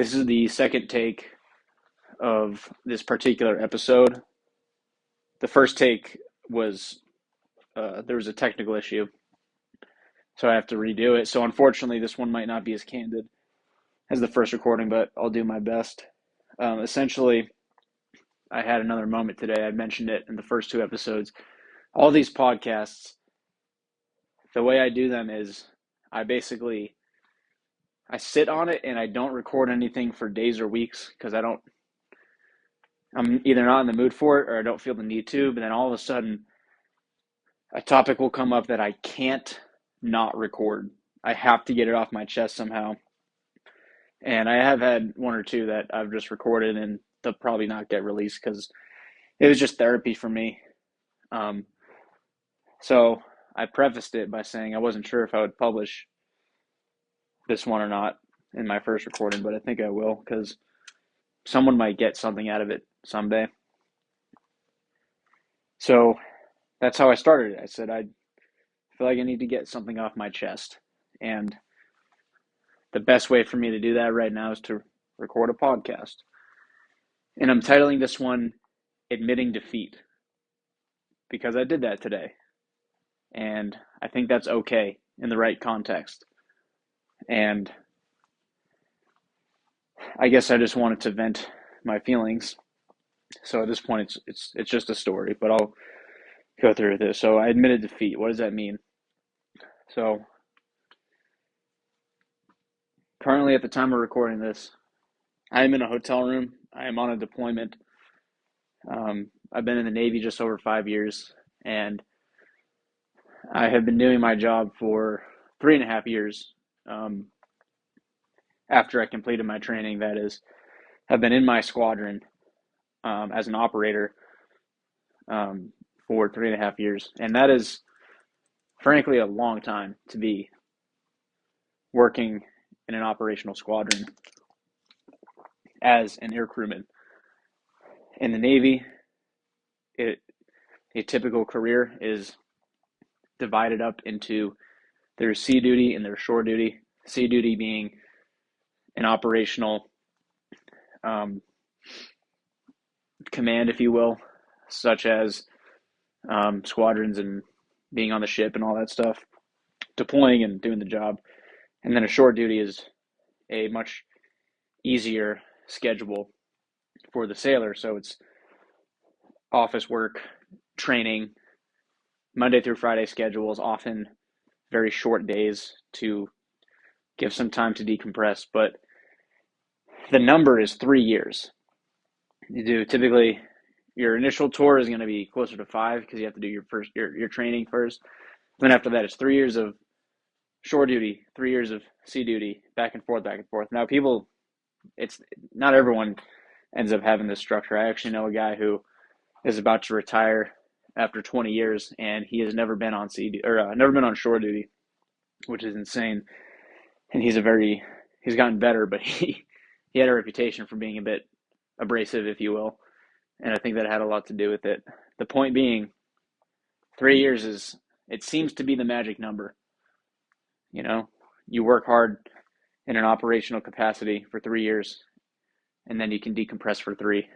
This is the second take of this particular episode. The first take was there was a technical issue, so I have to redo it. So unfortunately, this one might not be as candid as the first recording, but I'll do my best. Essentially, I had another moment today. I mentioned it in the first two episodes. All these podcasts, the way I do them is I basically I sit on it and I don't record anything for days or weeks because I'm either not in the mood for it or I don't feel the need to, but then all of a sudden a topic will come up that I can't not record. I have to get it off my chest somehow. And I have had one or two that I've just recorded and they'll probably not get released because it was just therapy for me. Um, so I prefaced it by saying I wasn't sure if I would publish this one or not in my first recording, but I think I will because someone might get something out of it someday. So that's how I started it. I said I feel like I need to get something off my chest. And the best way for me to do that right now is to record a podcast. And I'm titling this one Admitting Defeat because I did that today. And I think that's okay in the right context. And I guess I just wanted to vent my feelings. So at this point, it's just a story, but I'll go through this. So I admitted defeat. What does that mean? So currently, at the time of recording this, I am in a hotel room. I am on a deployment. I've been in the Navy just over 5 years, and I have been doing my job for 3.5 years. After I completed my training, that is, I've been in my squadron as an operator for 3.5 years, and that is frankly a long time to be working in an operational squadron as an air crewman. In the Navy, a typical career is divided up into their sea duty and their shore duty. Sea duty being an operational command, if you will, such as squadrons and being on the ship and all that stuff, deploying and doing the job. And then a shore duty is a much easier schedule for the sailor. So it's office work, training, Monday through Friday schedules, often very short days to give some time to decompress. But the number is 3 years. You do typically your initial tour is going to be closer to 5 because you have to do your training first. Then after that, it's 3 years of shore duty, 3 years of sea duty, back and forth, back and forth. Now, it's not everyone ends up having this structure. I actually know a guy who is about to retire after 20 years, and he has never been on never been on shore duty, which is insane. And he's gotten better, but he had a reputation for being a bit abrasive, if you will, and I think that had a lot to do with it. The point being, 3 years it seems to be the magic number. You know, you work hard in an operational capacity for 3 years, and then you can decompress for 3.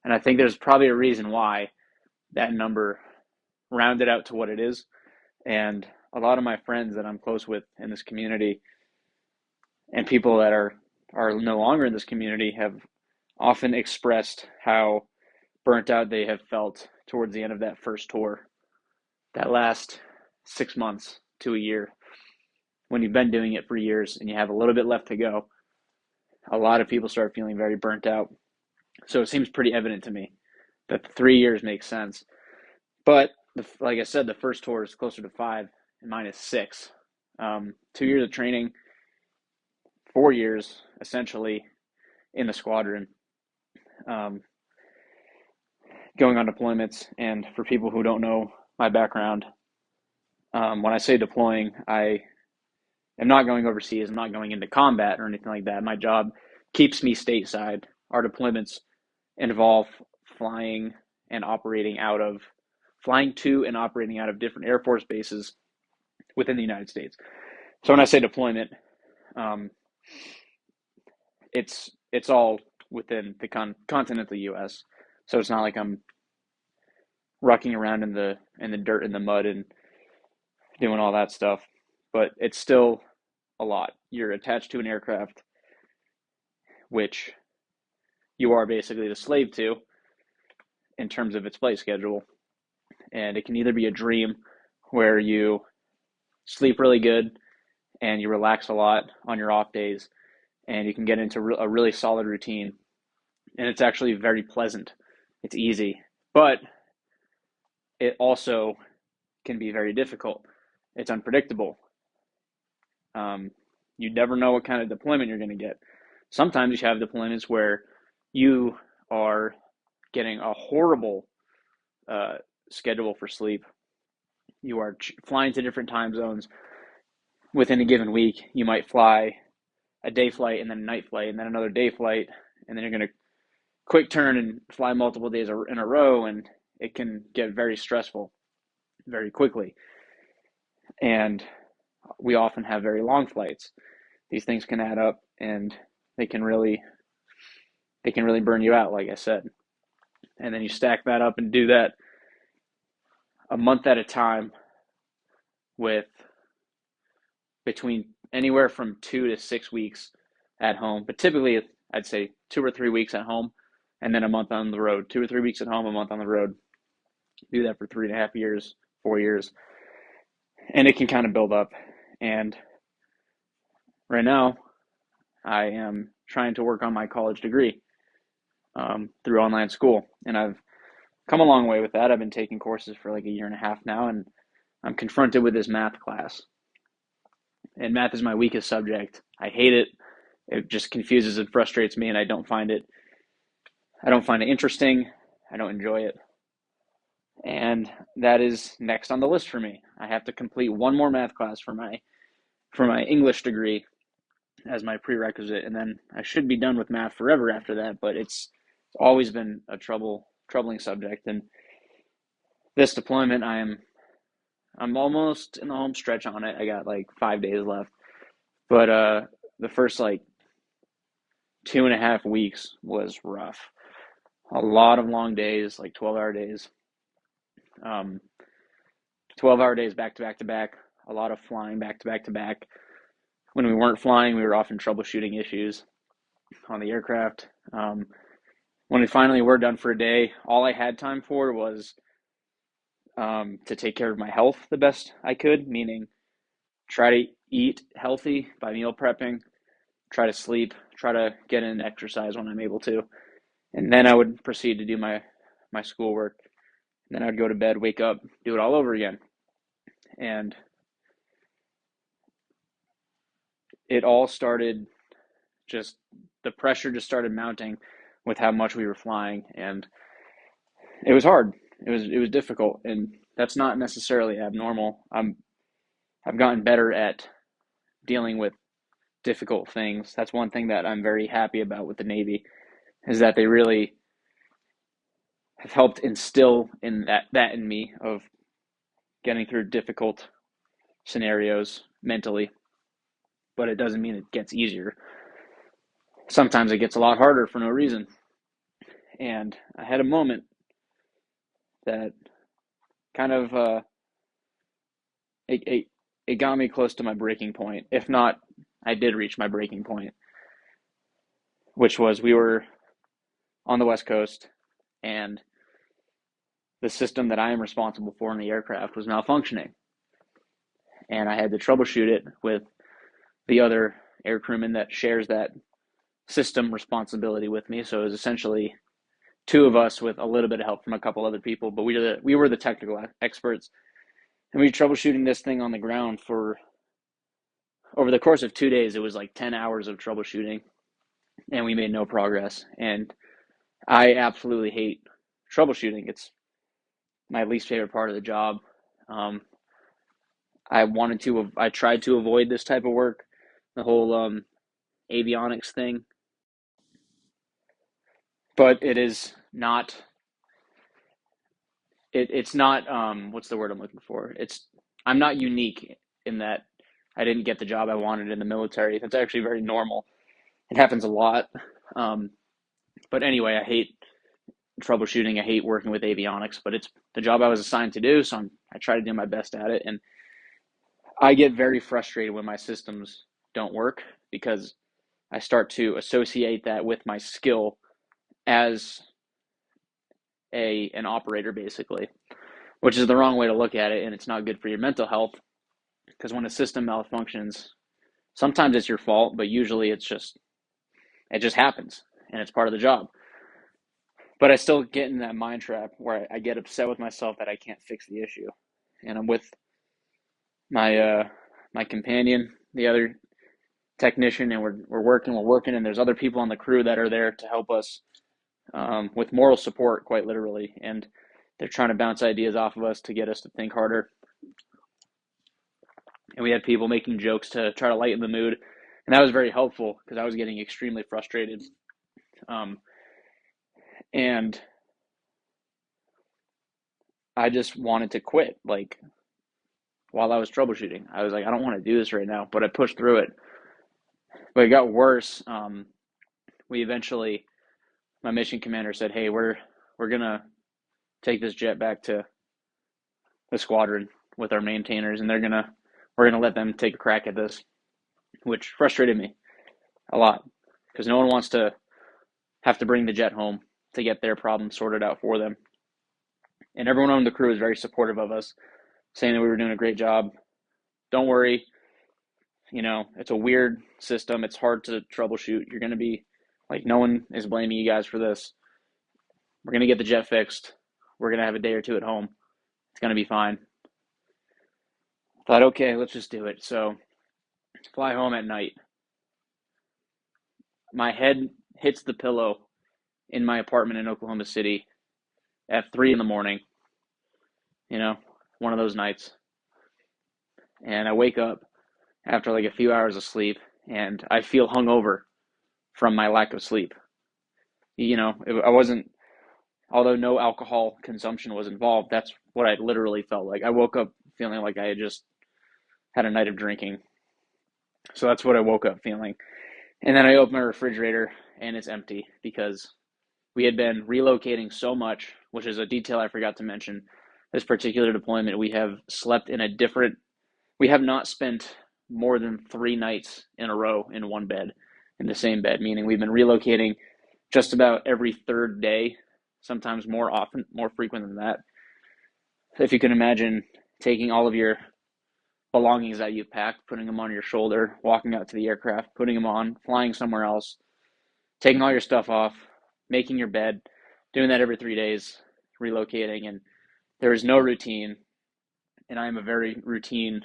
And I think there's probably a reason why that number rounded out to what it is. And a lot of my friends that I'm close with in this community and people that are no longer in this community have often expressed how burnt out they have felt towards the end of that first tour, that last 6 months to a year, when you've been doing it for years and you have a little bit left to go. A lot of people start feeling very burnt out. So it seems pretty evident to me that the 3 years makes sense. But like I said, the first tour is closer to 5 and mine is 6. 2 years of training, 4 years essentially in the squadron, going on deployments. And for people who don't know my background, when I say deploying, I am not going overseas. I'm not going into combat or anything like that. My job keeps me stateside. Our deployments involve flying to and operating out of different Air Force bases within the United States. So when I say deployment, it's all within the continental U.S. So it's not like I'm rucking around in the dirt and the mud and doing all that stuff, but it's still a lot. You're attached to an aircraft, which you are basically the slave to in terms of its flight schedule. And it can either be a dream where you sleep really good and you relax a lot on your off days and you can get into a really solid routine. And it's actually very pleasant. It's easy, but it also can be very difficult. It's unpredictable. Um, you never know what kind of deployment you're going to get. Sometimes you have deployments where you are getting a horrible schedule for sleep. You are flying to different time zones within a given week. You might fly a day flight and then a night flight and then another day flight, and then you're going to quick turn and fly multiple days in a row, and it can get very stressful very quickly. And we often have very long flights. These things can add up, and they can really burn you out, like I said. And then you stack that up and do that a month at a time with between anywhere from 2 to 6 weeks at home, but typically I'd say 2 or 3 weeks at home and then a month on the road. 2 or 3 weeks at home, a month on the road. Do that for 3.5 years, 4 years, and it can kind of build up. And right now, I am trying to work on my college degree through online school, and I've come a long way with that. I've been taking courses for like a year and a half now, and I'm confronted with this math class. And math is my weakest subject. I hate it. It just confuses and frustrates me, and I don't find it interesting. I don't enjoy it. And that is next on the list for me. I have to complete one more math class for my English degree as my prerequisite, and then I should be done with math forever after that, but it's always been a troubling subject. And this deployment, I'm almost in the home stretch on it. I got like 5 days left. But the first like 2.5 weeks was rough. A lot of long days, like 12-hour days. 12-hour days back to back to back. A lot of flying back to back to back. When we weren't flying, we were often troubleshooting issues on the aircraft. When we finally were done for a day, all I had time for was to take care of my health the best I could, meaning try to eat healthy by meal prepping, try to sleep, try to get in exercise when I'm able to. And then I would proceed to do my schoolwork. And then I'd go to bed, wake up, do it all over again. And it all started just, the pressure just started mounting with how much we were flying. And it was hard. It was difficult. And that's not necessarily abnormal. I've gotten better at dealing with difficult things. That's one thing that I'm very happy about with the Navy, is that they really have helped instill in that in me of getting through difficult scenarios mentally. But it doesn't mean it gets easier. Sometimes it gets a lot harder for no reason. And I had a moment that kind of it got me close to my breaking point. If not, I did reach my breaking point, which was we were on the West Coast, and the system that I am responsible for in the aircraft was malfunctioning. And I had to troubleshoot it with the other air crewman that shares that system responsibility with me. So it was essentially two of us with a little bit of help from a couple other people, but we were the technical experts. And we were troubleshooting this thing on the ground for, over the course of 2 days, it was like 10 hours of troubleshooting, and we made no progress. And I absolutely hate troubleshooting. It's my least favorite part of the job. I tried to avoid this type of work, the whole avionics thing, but it is not. It's not. What's the word I'm looking for? I'm not unique in that I didn't get the job I wanted in the military. That's actually very normal. It happens a lot. Um, but anyway, I hate troubleshooting. I hate working with avionics, but it's the job I was assigned to do, so I try to do my best at it. And I get very frustrated when my systems don't work because I start to associate that with my skill as a an operator, basically, which is the wrong way to look at it, and it's not good for your mental health because when a system malfunctions, sometimes it's your fault, but usually it just happens and it's part of the job. But I still get in that mind trap where I get upset with myself that I can't fix the issue, and I'm with my my companion, the other technician, and we're working, and there's other people on the crew that are there to help us with moral support, quite literally, and they're trying to bounce ideas off of us to get us to think harder. And we had people making jokes to try to lighten the mood, and that was very helpful because I was getting extremely frustrated. Um, and I just wanted to quit. Like while I was troubleshooting, I was like, I don't want to do this right now, but I pushed through it. But it got worse. We eventually, my mission commander said, "Hey, we're gonna take this jet back to the squadron with our maintainers, and we're gonna let them take a crack at this," which frustrated me a lot because no one wants to have to bring the jet home to get their problem sorted out for them. And everyone on the crew was very supportive of us, saying that we were doing a great job. Don't worry, it's a weird system. It's hard to troubleshoot. You're going to be like, no one is blaming you guys for this. We're going to get the jet fixed. We're going to have a day or two at home. It's going to be fine. I thought, okay, let's just do it. So fly home at night. My head hits the pillow in my apartment in Oklahoma City at 3 in the morning, you know, one of those nights. And I wake up after like a few hours of sleep and I feel hungover from my lack of sleep. I wasn't, although no alcohol consumption was involved, that's what I literally felt like. I woke up feeling like I had just had a night of drinking. So that's what I woke up feeling. And then I opened my refrigerator and it's empty because we had been relocating so much, which is a detail I forgot to mention. This particular deployment, we have not spent more than 3 nights in a row in one bed, in the same bed, meaning we've been relocating just about every third day, sometimes more frequent than that. If you can imagine taking all of your belongings that you've packed, putting them on your shoulder, walking out to the aircraft, putting them on, flying somewhere else, taking all your stuff off, making your bed, doing that every 3 days, relocating, and there is no routine. And I am a very routine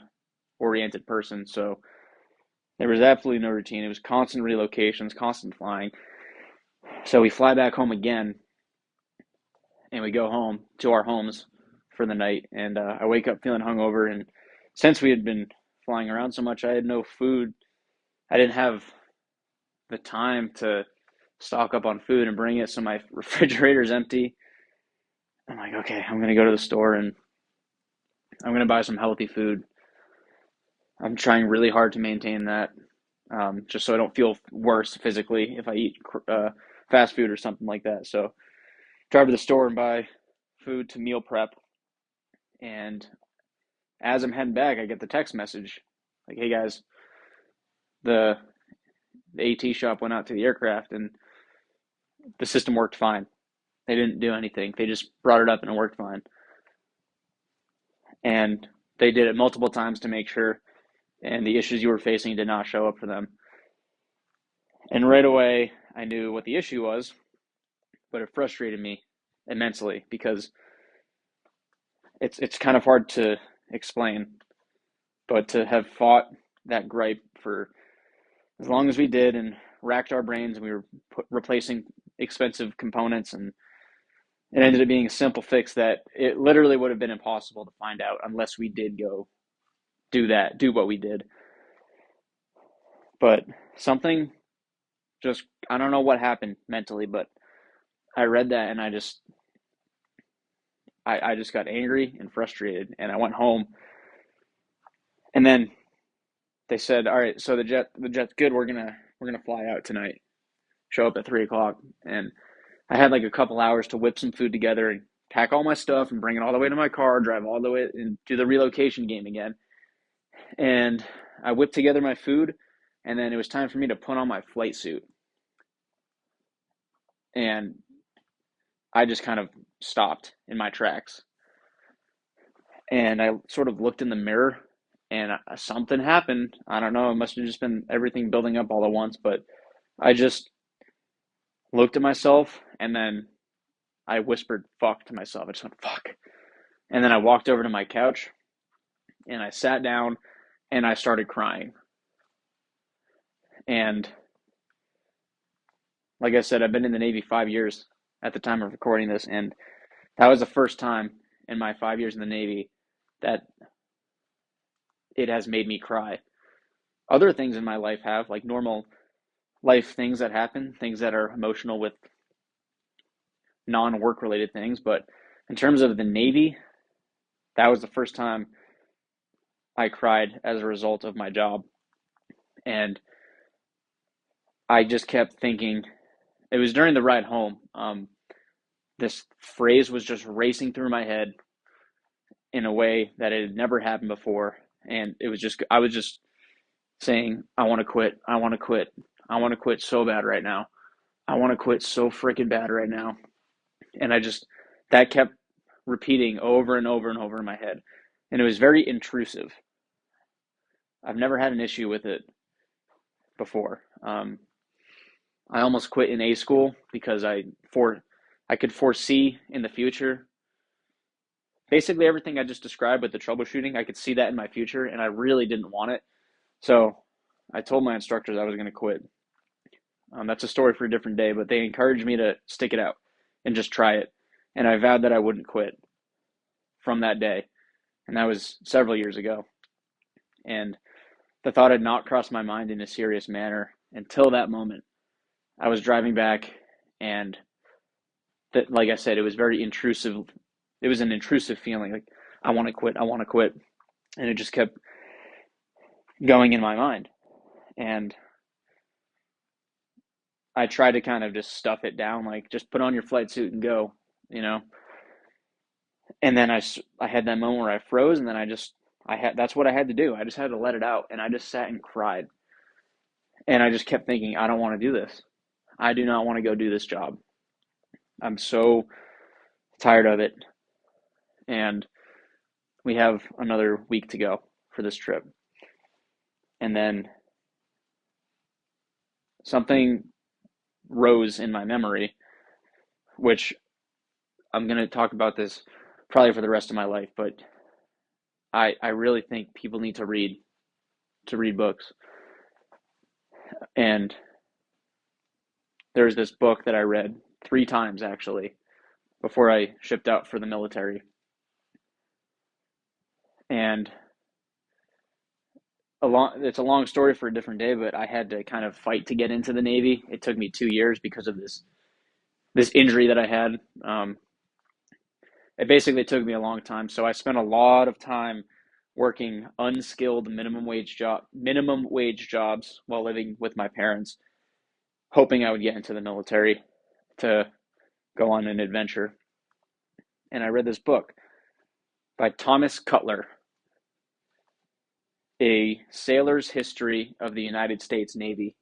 oriented person, so there was absolutely no routine. It was constant relocations, constant flying. So we fly back home again, and we go home to our homes for the night. And I wake up feeling hungover. And since we had been flying around so much, I had no food. I didn't have the time to stock up on food and bring it, so my refrigerator's empty. I'm like, okay, I'm gonna go to the store and I'm gonna buy some healthy food. I'm trying really hard to maintain that, just so I don't feel worse physically if I eat fast food or something like that. So drive to the store and buy food to meal prep. And as I'm heading back, I get the text message like, "Hey guys, the the AT shop went out to the aircraft and the system worked fine. They didn't do anything. They just brought it up and it worked fine." And they did it multiple times to make sure, and the issues you were facing did not show up for them. And right away, I knew what the issue was, but it frustrated me immensely because it's kind of hard to explain. But to have fought that gripe for as long as we did and racked our brains, and we were replacing expensive components, and it ended up being a simple fix that it literally would have been impossible to find out unless we did go do what we did. But something just, I don't know what happened mentally, but I read that and I just got angry and frustrated, and I went home. And then they said, all right, so the jet's good. We're gonna fly out tonight. Show up at 3 o'clock, and I had like a couple hours to whip some food together and pack all my stuff and bring it all the way to my car, drive all the way and do the relocation game again. And I whipped together my food, and then it was time for me to put on my flight suit. And I just kind of stopped in my tracks. And I sort of looked in the mirror, and something happened. I don't know. It must have just been everything building up all at once, but I just looked at myself, and then I whispered fuck to myself. I just went fuck. And then I walked over to my couch and I sat down and I started crying. And like I said, I've been in the Navy 5 years at the time of recording this, and that was the first time in my 5 years in the Navy that it has made me cry. Other things in my life have, like normal life things that happen, things that are emotional with non-work related things, but in terms of the Navy, that was the first time I cried as a result of my job. And I just kept thinking, it was during the ride home. This phrase was just racing through my head in a way that it had never happened before. And I was just saying, I want to quit. I want to quit. I want to quit so bad right now. I want to quit so freaking bad right now. And that kept repeating over and over and over in my head. And it was very intrusive. I've never had an issue with it before. I almost quit in A school because I could foresee in the future basically everything I just described with the troubleshooting. I could see that in my future, and I really didn't want it. So I told my instructors I was going to quit. That's a story for a different day, but they encouraged me to stick it out and just try it. And I vowed that I wouldn't quit from that day. And that was several years ago. And the thought had not crossed my mind in a serious manner until that moment. I was driving back, and that, like I said, it was very intrusive. It was an intrusive feeling, like I want to quit, I want to quit, and it just kept going in my mind. And I tried to kind of just stuff it down, like just put on your flight suit and go, you know. And then I had that moment where I froze, and then that's what I had to do. I just had to let it out, and I just sat and cried. And I just kept thinking, I don't want to do this. I do not want to go do this job. I'm so tired of it. And we have another week to go for this trip. And then something rose in my memory, which I'm going to talk about this probably for the rest of my life, but I really think people need to read books. And there's this book that I read 3 times actually before I shipped out for the military. And it's a long story for a different day, but I had to kind of fight to get into the Navy. It took me 2 years because of this injury that I had. It basically took me a long time, so I spent a lot of time working unskilled minimum wage jobs while living with my parents, hoping I would get into the military to go on an adventure. And I read this book by Thomas Cutler, A Sailor's History of the United States Navy.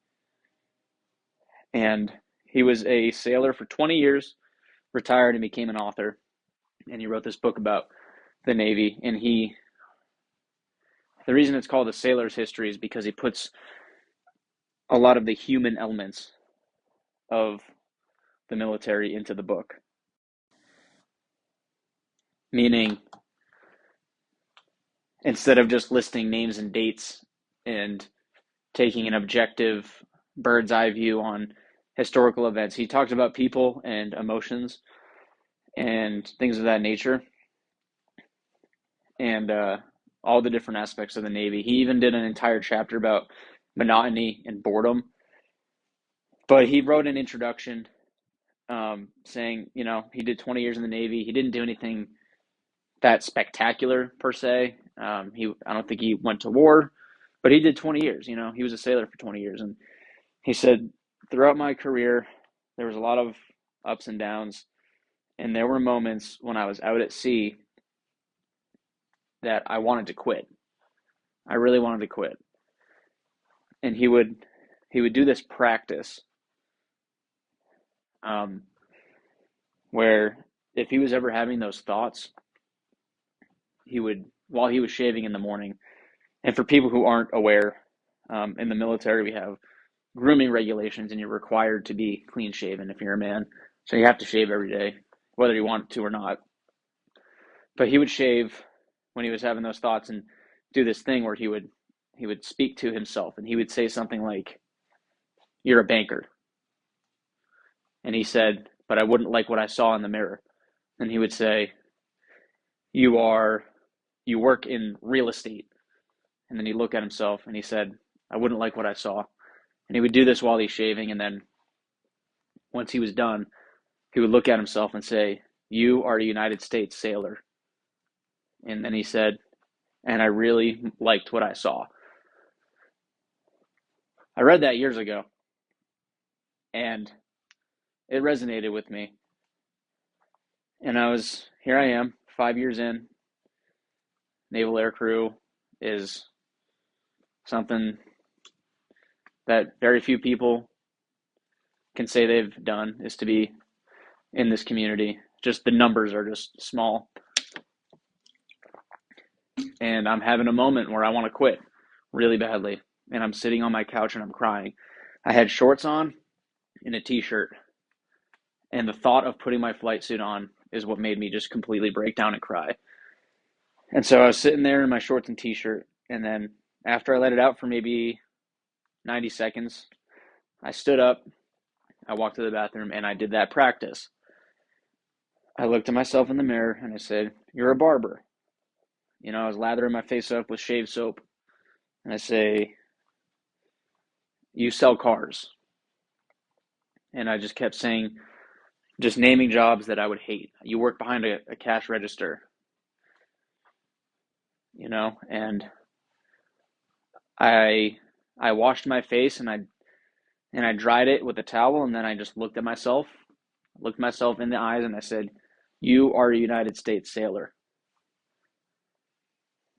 And he was a sailor for 20 years, retired, and became an author. And he wrote this book about the Navy. And the reason it's called A Sailor's History is because he puts a lot of the human elements of the military into the book. Meaning, instead of just listing names and dates and taking an objective bird's eye view on historical events, he talks about people and emotions and things of that nature, and all the different aspects of the Navy. He even did an entire chapter about monotony and boredom. But he wrote an introduction saying, he did 20 years in the Navy. He didn't do anything that spectacular per se. I don't think he went to war, But he did 20 years, you know, he was a sailor for 20 years. And he said, throughout my career, there was a lot of ups and downs. And there were moments when I was out at sea that I wanted to quit. I really wanted to quit. And he would do this practice um, where if he was ever having those thoughts, he would, while he was shaving in the morning, and for people who aren't aware, in the military we have grooming regulations, and you're required to be clean shaven if you're a man. So you have to shave every day, whether you want to or not. But he would shave when he was having those thoughts and do this thing where he would speak to himself, and he would say something like, "You're a banker." And he said, "But I wouldn't like what I saw in the mirror." And he would say, You work in real estate." And then he'd look at himself and he said, "I wouldn't like what I saw." And he would do this while he's shaving. And then once he was done, he would look at himself and say, "You are a United States sailor." And then he said, "And I really liked what I saw." I read that years ago and it resonated with me. And here I am, 5 years in. Naval Air Crew is something that very few people can say they've done, is to be in this community. Just the numbers are just small. And I'm having a moment where I want to quit really badly. And I'm sitting on my couch and I'm crying. I had shorts on and a t-shirt. And the thought of putting my flight suit on is what made me just completely break down and cry. And so I was sitting there in my shorts and t-shirt. And then after I let it out for maybe 90 seconds, I stood up, I walked to the bathroom, and I did that practice. I looked at myself in the mirror and I said, "You're a barber." You know, I was lathering my face up with shave soap. And I say, "You sell cars." And I just kept saying, just naming jobs that I would hate. "You work behind a cash register," you know, and I I washed my face and I dried it with a towel, and then I just looked myself in the eyes, and I said, "You are a United States sailor."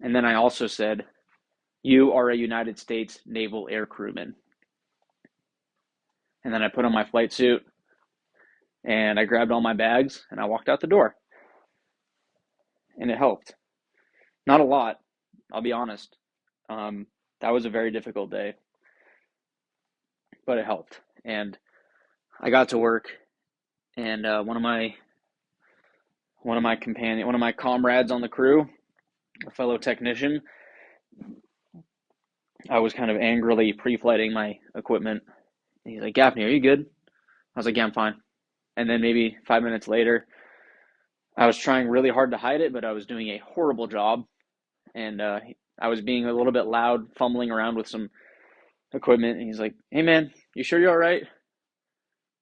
And then I also said, "You are a United States Naval Air Crewman." And then I put on my flight suit and I grabbed all my bags and I walked out the door. And it helped. Not a lot, I'll be honest. Um, that was a very difficult day, but it helped. And I got to work, and one of my comrades on the crew, a fellow technician, I was kind of angrily pre-flighting my equipment. And he's like, "Gaffney, are you good?" I was like, "Yeah, I'm fine." And then maybe 5 minutes later, I was trying really hard to hide it, but I was doing a horrible job, and I was being a little bit loud, fumbling around with some equipment. And he's like, "Hey, man, you sure you're all right?"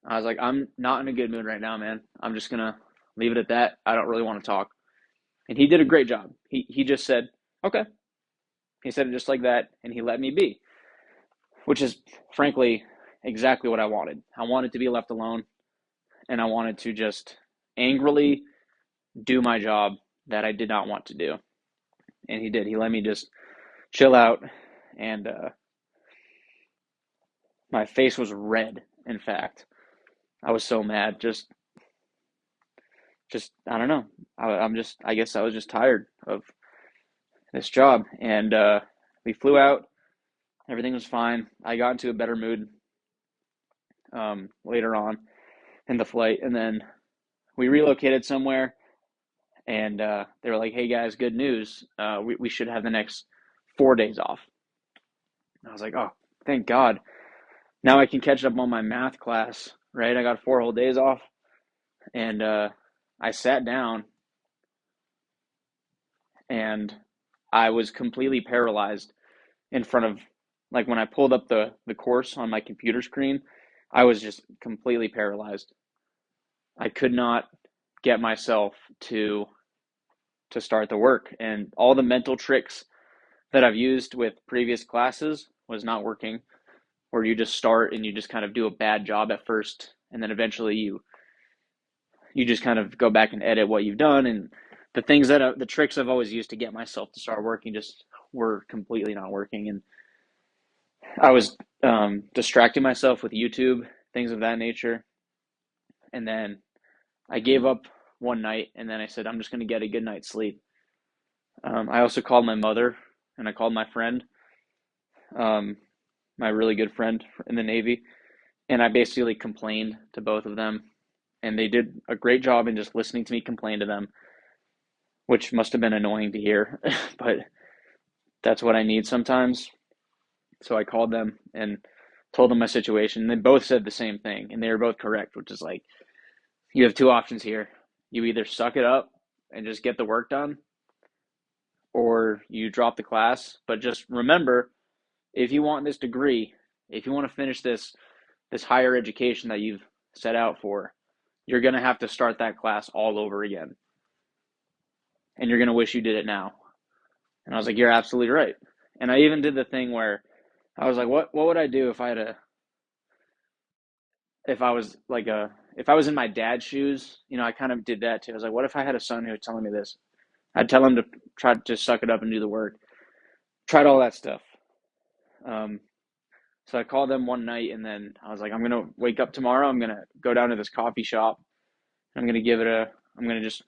I was like, "I'm not in a good mood right now, man. I'm just gonna leave it at that. I don't really want to talk." And he did a great job. He just said, "Okay." He said it just like that, and he let me be, which is frankly exactly what I wanted. I wanted to be left alone, and I wanted to just angrily do my job that I did not want to do. And he did. He let me just chill out, and my face was red. In fact, I was so mad. Just I don't know. I guess I was just tired of this job, and we flew out. Everything was fine. I got into a better mood later on in the flight, and then we relocated somewhere, and they were like, "Hey guys, good news. We should have the next 4 days off." And I was like, "Oh, thank God! Now I can catch up on my math class." Right? I got 4 whole days off, and I sat down, and I was completely paralyzed in front of, like, when I pulled up the course on my computer screen, I was just completely paralyzed. I could not get myself to start the work, and all the mental tricks that I've used with previous classes was not working, where you just start and you just kind of do a bad job at first, and then eventually you just kind of go back and edit what you've done, and the tricks I've always used to get myself to start working just were completely not working, and I was distracting myself with YouTube, things of that nature, and then I gave up one night, and then I said I'm just going to get a good night's sleep. I also called my mother, and I called my friend, um, my really good friend in the Navy, and I basically complained to both of them, and they did a great job in just listening to me complain to them, which must have been annoying to hear, but that's what I need sometimes. So I called them and told them my situation. They both said the same thing, and they were both correct, which is like, you have two options here. You either suck it up and just get the work done, or you drop the class. But just remember, if you want this degree, if you want to finish this higher education that you've set out for, you're going to have to start that class all over again. And you're going to wish you did it now. And I was like, you're absolutely right. And I even did the thing where I was like, what would I do if I had a if I was like a if I was in my dad's shoes? I kind of did that too. I was like, what if I had a son who was telling me this? I'd tell him to try to just suck it up and do the work. Tried all that stuff. Um, so I called them one night, and then I was like, I'm gonna wake up tomorrow. I'm gonna go down to this coffee shop. I'm gonna give it a. I'm gonna just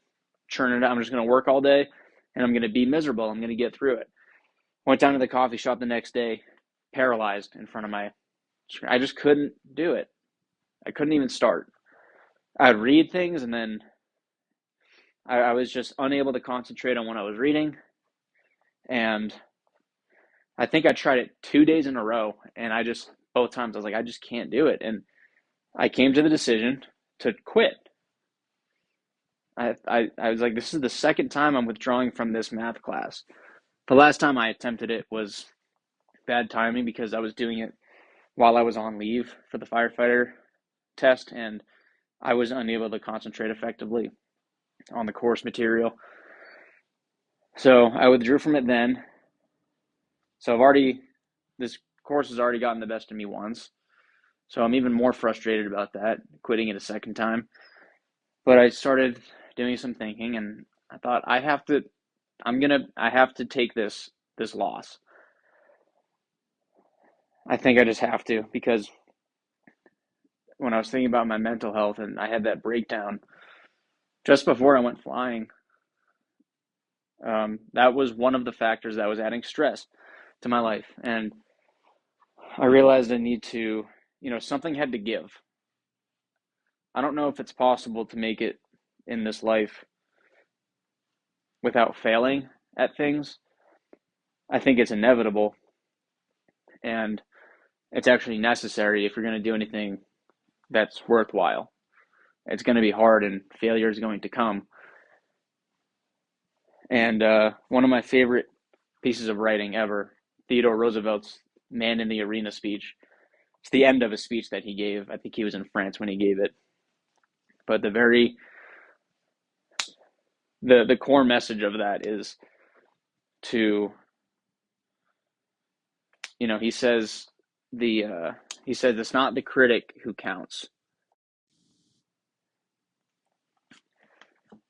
churn it out. I'm just gonna work all day, and I'm gonna be miserable. I'm gonna get through it. Went down to the coffee shop the next day, paralyzed in front of my screen. I just couldn't do it. I couldn't even start. I'd read things, and then I was just unable to concentrate on what I was reading. And I think I tried it 2 days in a row, and both times I was like, I just can't do it. And I came to the decision to quit. I was like, this is the second time I'm withdrawing from this math class. The last time I attempted it was bad timing because I was doing it while I was on leave for the firefighter test, and I was unable to concentrate effectively on the course material. So I withdrew from it then. So this course has already gotten the best of me once. So I'm even more frustrated about that, quitting it a second time. But I started doing some thinking, and I thought I have to take this loss. I think I just have to, because when I was thinking about my mental health and I had that breakdown just before I went flying, that was one of the factors that was adding stress to my life. And I realized I need to, something had to give. I don't know if it's possible to make it in this life without failing at things. I think it's inevitable, and it's actually necessary if you're going to do anything that's worthwhile. It's going to be hard, and failure is going to come. And one of my favorite pieces of writing ever, Theodore Roosevelt's Man in the Arena speech. It's the end of a speech that he gave. I think he was in France when he gave it. But the core message of that is to, he says it's not the critic who counts.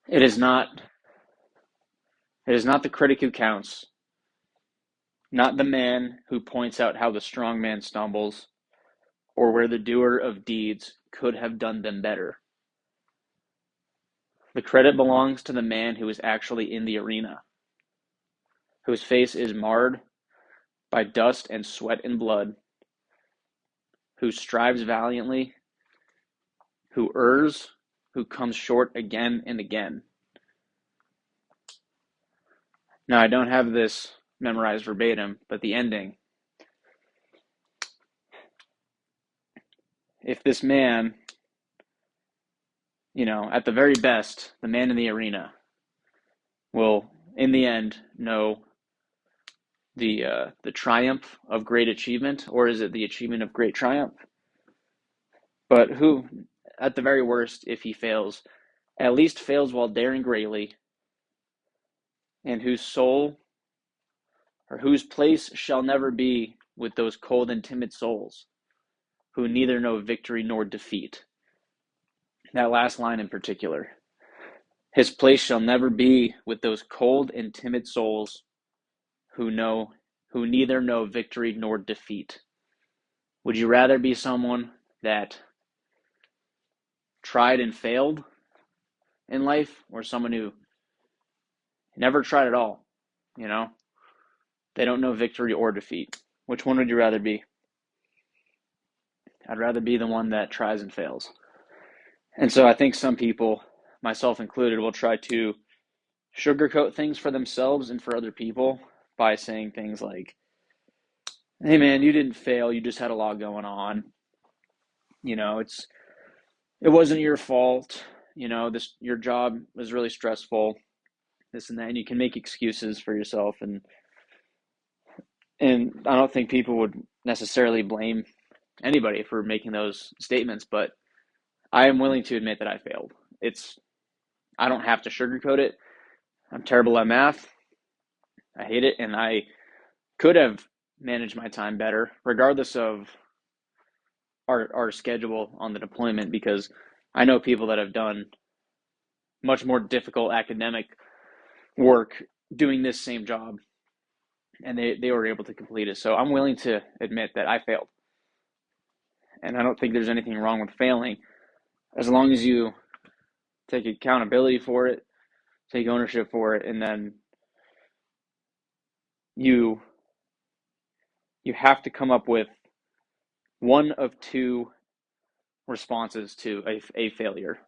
It is not the critic who counts, not the man who points out how the strong man stumbles, or where the doer of deeds could have done them better. The credit belongs to the man who is actually in the arena, whose face is marred by dust and sweat and blood, who strives valiantly, who errs, who comes short again and again. Now, I don't have this memorized verbatim, but the ending. If this man, at the very best, the man in the arena will, in the end, know the triumph of great achievement, or is it the achievement of great triumph? But who, at the very worst, if he fails, at least fails while daring greatly, and whose soul or whose place shall never be with those cold and timid souls who neither know victory nor defeat. That last line in particular. His place shall never be with those cold and timid souls who neither know victory nor defeat. Would you rather be someone that tried and failed in life, or someone who never tried at all? You know, they don't know victory or defeat. Which one would you rather be? I'd rather be the one that tries and fails. And so I think some people, myself included, will try to sugarcoat things for themselves and for other people by saying things like, hey man, you didn't fail, you just had a lot going on. You know, it wasn't your fault. You know, your job was really stressful, this and that, and you can make excuses for yourself, and I don't think people would necessarily blame anybody for making those statements, but I am willing to admit that I failed. I don't have to sugarcoat it. I'm terrible at math. I hate it, and I could have managed my time better, regardless of our schedule on the deployment, because I know people that have done much more difficult academic work doing this same job, and they were able to complete it. So I'm willing to admit that I failed. And I don't think there's anything wrong with failing, as long as you take accountability for it, take ownership for it, and then you have to come up with one of two responses to a failure.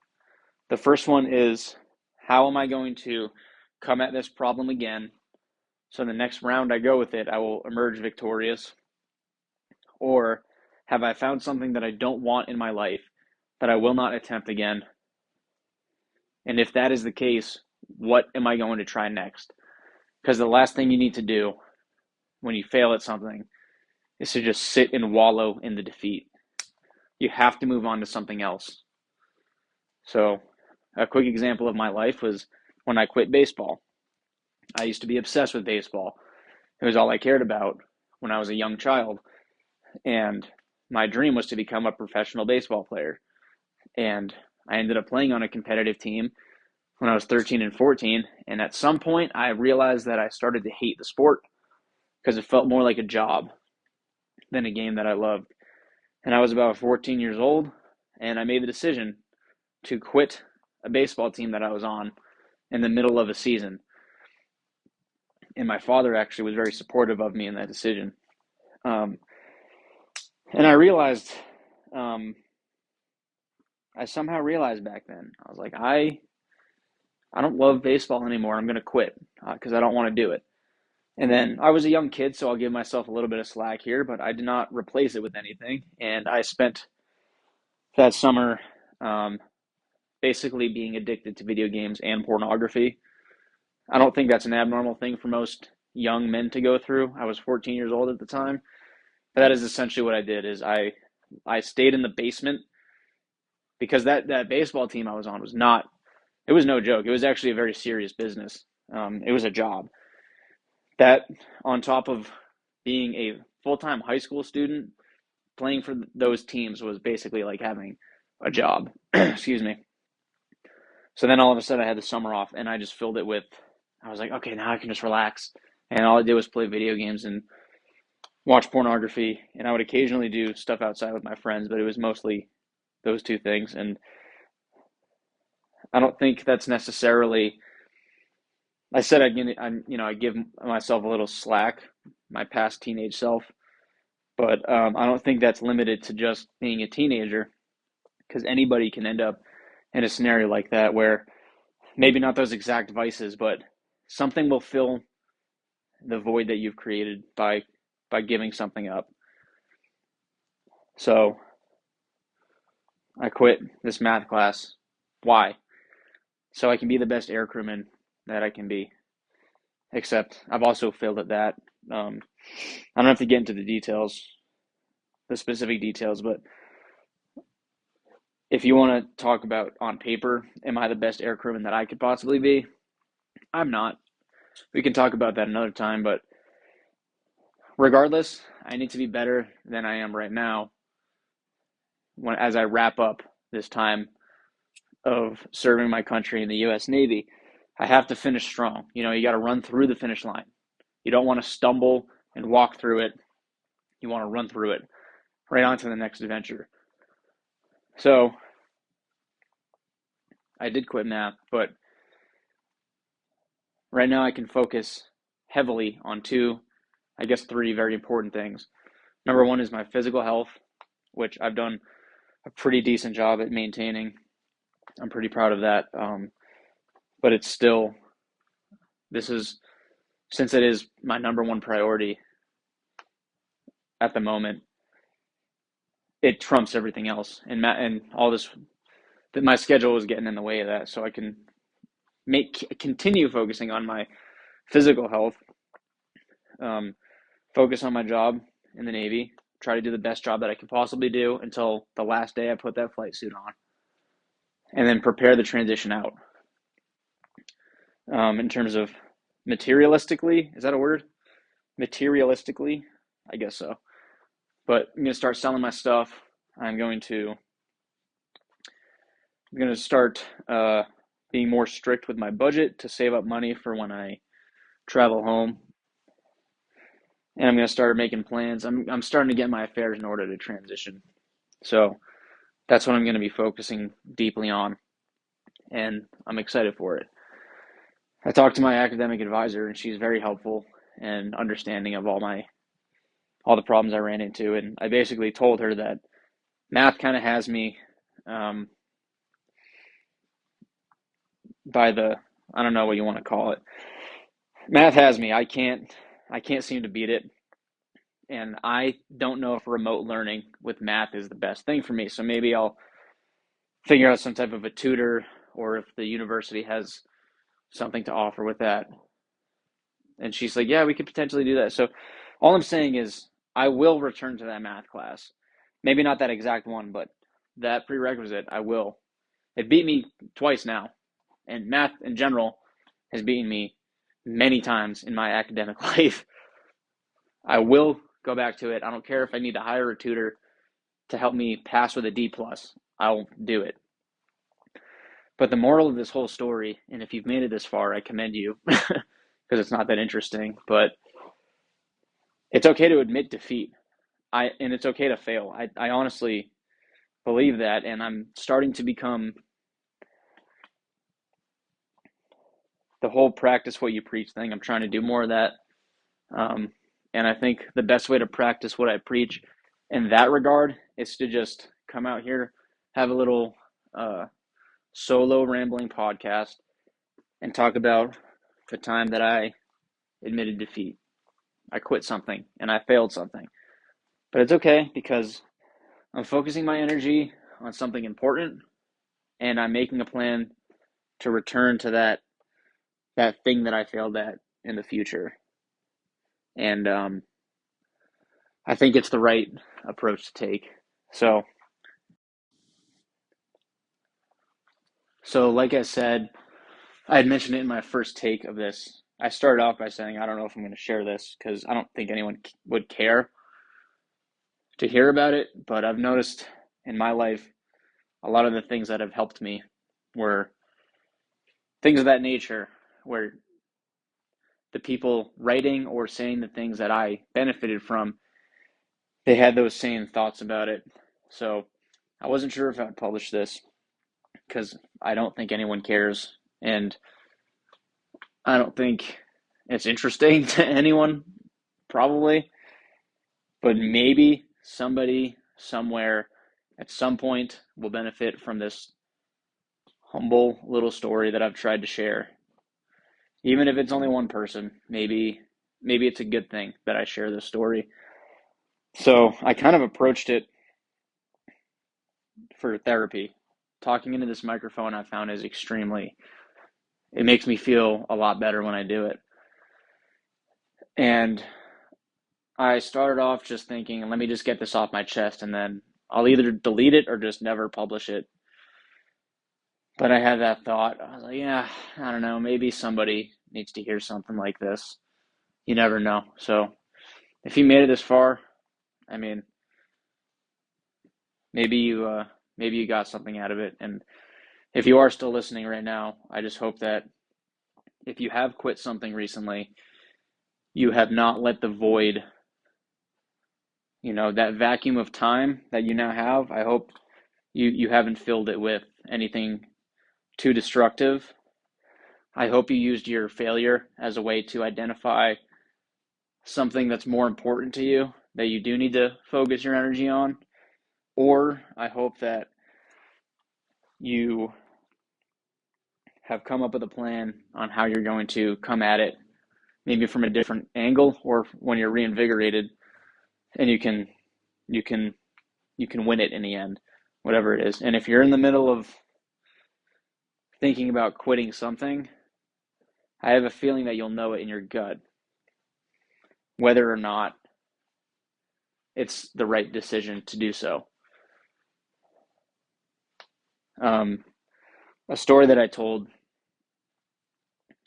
The first one is, how am I going to come at this problem again so the next round I go with it, I will emerge victorious? Or have I found something that I don't want in my life that I will not attempt again? And if that is the case, what am I going to try next? Because the last thing you need to do when you fail at something is to just sit and wallow in the defeat. You have to move on to something else. So a quick example of my life was when I quit baseball. I used to be obsessed with baseball. It was all I cared about when I was a young child. And my dream was to become a professional baseball player. And I ended up playing on a competitive team when I was 13 and 14. And at some point, I realized that I started to hate the sport because it felt more like a job than a game that I loved. And I was about 14 years old, and I made the decision to quit a baseball team that I was on in the middle of a season. And my father actually was very supportive of me in that decision. And I realized, I somehow realized back then, I was like, I don't love baseball anymore. I'm going to quit because I don't want to do it. And then I was a young kid, so I'll give myself a little bit of slack here, but I did not replace it with anything. And I spent that summer basically being addicted to video games and pornography. I don't think that's an abnormal thing for most young men to go through. I was 14 years old at the time. But that is essentially what I did. Is I stayed in the basement because that baseball team I was on was not, it was no joke. It was actually a very serious business. It was a job. That, on top of being a full-time high school student, playing for those teams was basically like having a job. Excuse me. So then all of a sudden I had the summer off, and I just filled it with, I was like, okay, now I can just relax. And all I did was play video games and watch pornography, and I would occasionally do stuff outside with my friends, but it was mostly those two things. And I don't think that's necessarily, I said I give myself a little slack, my past teenage self, but I don't think that's limited to just being a teenager, because anybody can end up in a scenario like that where maybe not those exact vices, but something will fill the void that you've created by giving something up. So I quit this math class. Why? So I can be the best air crewman that I can be. Except I've also failed at that. I don't have to get into the specific details, but if you want to talk about on paper, am I the best air crewman that I could possibly be? I'm not. We can talk about that another time, but regardless, I need to be better than I am right now as I wrap up this time of serving my country in the U.S. Navy. I have to finish strong. You got to run through the finish line. You don't want to stumble and walk through it. You want to run through it right on to the next adventure. So I did quit math, but right now I can focus heavily on three very important things. Number one is my physical health, which I've done a pretty decent job at maintaining. I'm pretty proud of that. But it's still, since it is my number one priority at the moment, it trumps everything else. And all this, that my schedule is getting in the way of that. So I can continue focusing on my physical health, focus on my job in the Navy, try to do the best job that I can possibly do until the last day I put that flight suit on, and then prepare the transition out. In terms of materialistically, is that a word? Materialistically, I guess so. But I'm going to start selling my stuff. I'm going to start being more strict with my budget to save up money for when I travel home. And I'm going to start making plans. I'm starting to get my affairs in order to transition. So that's what I'm going to be focusing deeply on. And I'm excited for it. I talked to my academic advisor, and she's very helpful and understanding of all the problems I ran into. And I basically told her that math kind of has me by the, I don't know what you want to call it. Math has me. I can't seem to beat it. And I don't know if remote learning with math is the best thing for me. So maybe I'll figure out some type of a tutor, or if the university has something to offer with that. And she's like, yeah, we could potentially do that. So all I'm saying is I will return to that math class. Maybe not that exact one, but that prerequisite, I will. It beat me twice now. And math in general has beaten me many times in my academic life. I will go back to it. I don't care if I need to hire a tutor to help me pass with a D+. I'll do it. But the moral of this whole story, and if you've made it this far, I commend you, because it's not that interesting, but it's okay to admit defeat. And it's okay to fail. I honestly believe that, and I'm starting to become the whole practice what you preach thing. I'm trying to do more of that. And I think the best way to practice what I preach in that regard is to just come out here, have a little solo rambling podcast, and talk about the time that I admitted defeat. I quit something and I failed something. But it's okay, because I'm focusing my energy on something important, and I'm making a plan to return to that thing that I failed at in the future. And I think it's the right approach to take. So like I said, I had mentioned it in my first take of this. I started off by saying I don't know if I'm going to share this, because I don't think anyone would care to hear about it. But I've noticed in my life, a lot of the things that have helped me were things of that nature, where the people writing or saying the things that I benefited from, they had those same thoughts about it. So I wasn't sure if I'd publish this, because I don't think anyone cares, and I don't think it's interesting to anyone, probably. But maybe somebody somewhere at some point will benefit from this humble little story that I've tried to share. Even if it's only one person, maybe it's a good thing that I share this story. So I kind of approached it for therapy. Talking into this microphone, I found, is it makes me feel a lot better when I do it. And I started off just thinking, let me just get this off my chest, and then I'll either delete it or just never publish it. But I had that thought. I was like, yeah, I don't know. Maybe somebody needs to hear something like this. You never know. So if you made it this far, I mean, maybe you got something out of it. And if you are still listening right now, I just hope that if you have quit something recently, you have not let the void, that vacuum of time that you now have, I hope you haven't filled it with anything too destructive. I hope you used your failure as a way to identify something that's more important to you that you do need to focus your energy on. Or I hope that you have come up with a plan on how you're going to come at it, maybe from a different angle, or when you're reinvigorated and you can you can win it in the end, whatever it is. And if you're in the middle of thinking about quitting something, I have a feeling that you'll know it in your gut, whether or not it's the right decision to do so. A story that I told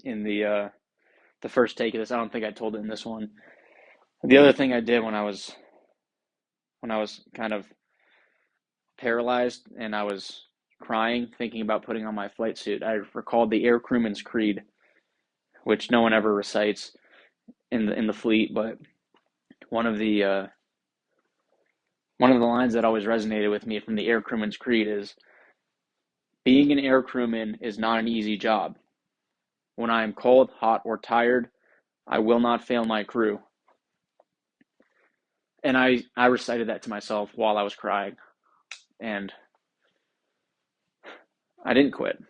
in the first take of this, I don't think I told it in this one. The other thing I did when I was kind of paralyzed and I was crying, thinking about putting on my flight suit, I recalled the Air Crewman's Creed, which no one ever recites in the fleet, but one of the uh, one of the lines that always resonated with me from the Air Crewman's Creed is, "Being an air crewman is not an easy job. When I am cold, hot, or tired, I will not fail my crew." And I recited that to myself while I was crying, and I didn't quit.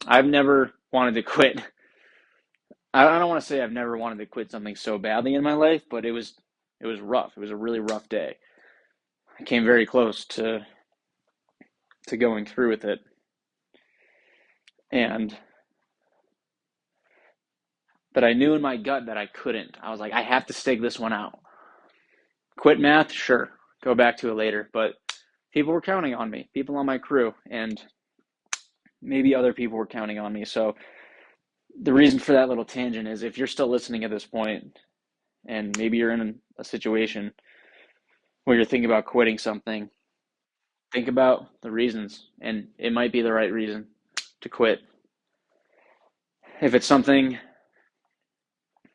I've never wanted to quit. I don't want to say I've never wanted to quit something so badly in my life, but it was rough. It was a really rough day. I came very close to going through with it, and but I knew in my gut that I couldn't. I was like, I have to stick this one out. Quit math, sure, go back to it later, but people were counting on me, people on my crew, and maybe other people were counting on me. So the reason for that little tangent is, if you're still listening at this point, and maybe you're in a situation where you're thinking about quitting something, think about the reasons, and it might be the right reason to quit. If it's something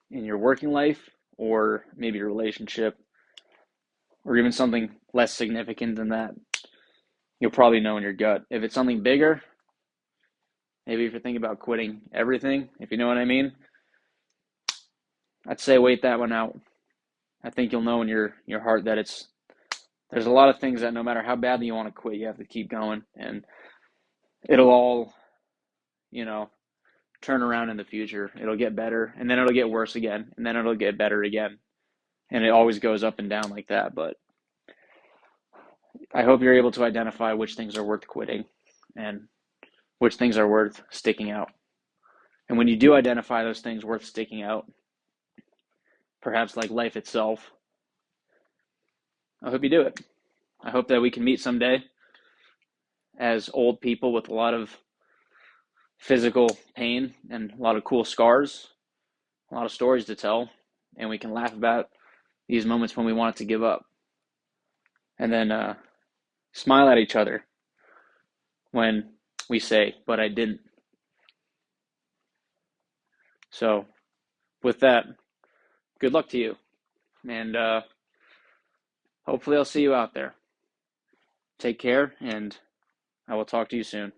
in your working life, or maybe your relationship, or even something less significant than that, you'll probably know in your gut. If it's something bigger, maybe if you're thinking about quitting everything, if you know what I mean, I'd say wait that one out. I think you'll know in your heart that there's a lot of things that no matter how badly you want to quit, you have to keep going, and it'll all, you know, turn around in the future. It'll get better, and then it'll get worse again, and then it'll get better again. And it always goes up and down like that. But I hope you're able to identify which things are worth quitting and which things are worth sticking out. And when you do identify those things worth sticking out, perhaps like life itself, I hope you do it. I hope that we can meet someday as old people with a lot of physical pain and a lot of cool scars, a lot of stories to tell, and we can laugh about these moments when we wanted to give up. And then smile at each other when we say, but I didn't. So, with that, good luck to you. And hopefully, I'll see you out there. Take care, and I will talk to you soon.